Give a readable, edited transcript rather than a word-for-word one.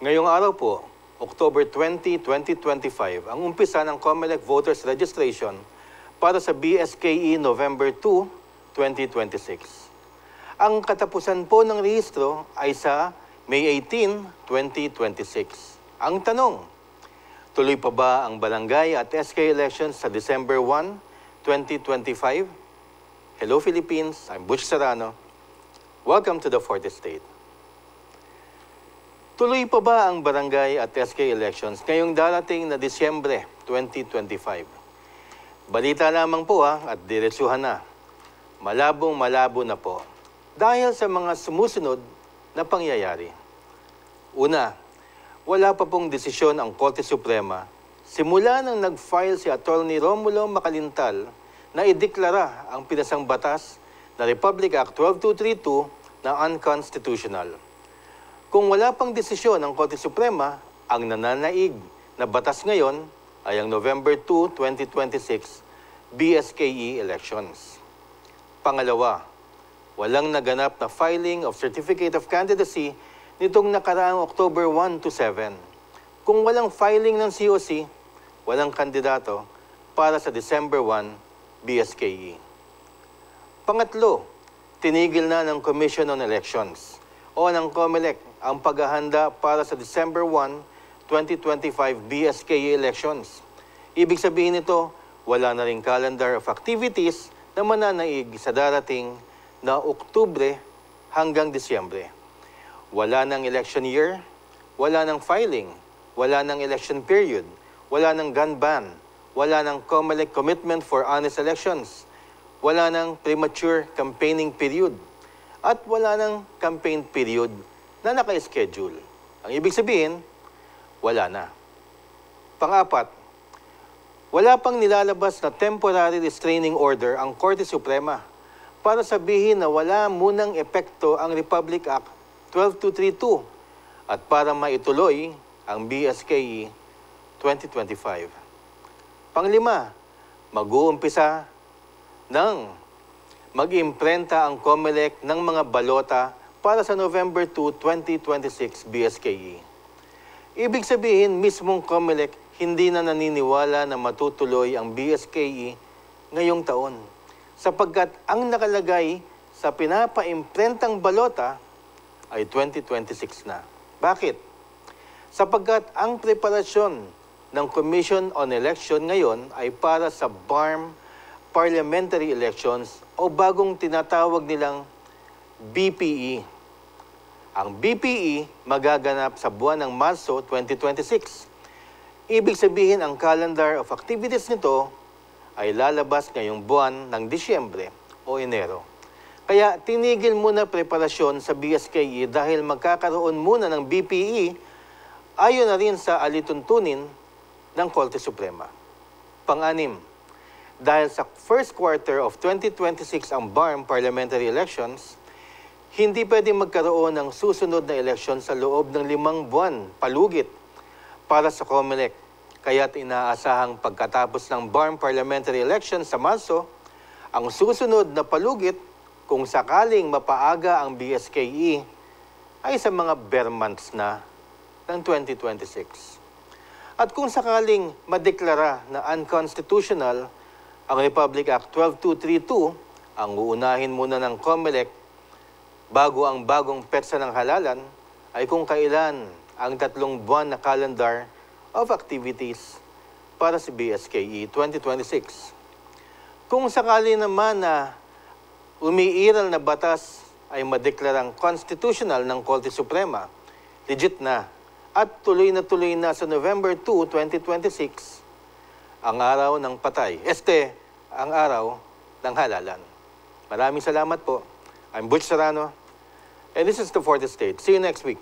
Ngayong araw po, October 20, 2025, ang umpisa ng COMELEC Voters Registration para sa BSKE November 2, 2026. Ang katapusan po ng rehistro ay sa May 18, 2026. Ang tanong, tuloy pa ba ang barangay at SK elections sa December 1, 2025? Hello Philippines, I'm Butch Serrano. Welcome to the Fourth Estate. Tuloy pa ba ang barangay at SK elections ngayong darating na Disyembre 2025? Balita lamang po at diretsuhan na. Malabong-malabo na po dahil sa mga sumusunod na pangyayari. Una, wala pa pong desisyon ang Korte Suprema simula nang nag-file si Atty. Romulo Macalintal na ideklara ang pinasang batas na Republic Act 12232 na unconstitutional. Kung wala pang desisyon ng Korte Suprema, ang nananaig na batas ngayon ay ang November 2, 2026 BSKE elections. Pangalawa, walang naganap na filing of Certificate of Candidacy nitong nakaraang October 1 to 7. Kung walang filing ng COC, walang kandidato para sa December 1 BSKE. Pangatlo, tinigil na ng Commission on Elections o ng COMELEC ang paghahanda para sa December 1, 2025 BSKE elections. Ibig sabihin nito, wala na ring calendar of activities na mananaig sa darating na Oktubre hanggang Disyembre. Wala ng election year, wala ng filing, wala ng election period, wala ng gun ban, wala ng COMELEC commitment for honest elections, wala ng premature campaigning period, at wala ng campaign period na naka-schedule. Ang ibig sabihin, wala na. Pang-apat, wala pang nilalabas na temporary restraining order ang Korte Suprema para sabihin na wala munang epekto ang Republic Act 12232 at para maituloy ang BSKE 2025. Panglima, mag-uumpisa ng mag-imprenta ang COMELEC ng mga balota para sa November 2, 2026 BSKE. Ibig sabihin, mismong COMELEC hindi na naniniwala na matutuloy ang BSKE ngayong taon sapagkat ang nakalagay sa pinapa-imprentang balota ay 2026 na. Bakit? Sapagkat ang preparasyon ng Commission on Election ngayon ay para sa BARM Parliamentary Elections o bagong tinatawag nilang BPE. Ang BPE magaganap sa buwan ng Marso 2026. Ibig sabihin ang calendar of activities nito ay lalabas ngayong buwan ng Disyembre o Enero. Kaya tinigil muna preparasyon sa BSKE dahil magkakaroon muna ng BPE ayon na rin sa alituntunin ng Korte Suprema. Pang-anim, dahil sa first quarter of 2026 ang BARM Parliamentary Elections, hindi pwedeng magkaroon ng susunod na eleksyon sa loob ng 5 buwan palugit para sa COMELEC. Kaya't inaasahang pagkatapos ng BARM Parliamentary Elections sa Marso, ang susunod na palugit kung sakaling mapaaga ang BSKE ay sa mga bare months na ng 2026. At kung sakaling madeklara na unconstitutional ang Republic Act 12232, ang uunahin muna ng COMELEC bago ang bagong petsa ng halalan ay kung kailan ang 3 buwan na calendar of activities para si BSKE 2026. Kung sakali naman na umiiral na batas ay madeklarang constitutional ng Korte Suprema, legit na at tuloy na sa November 2, 2026, ang araw ng patay. Ang araw ng halalan. Maraming salamat po. I'm Butch Serrano, and this is the Fourth Estate. See you next week.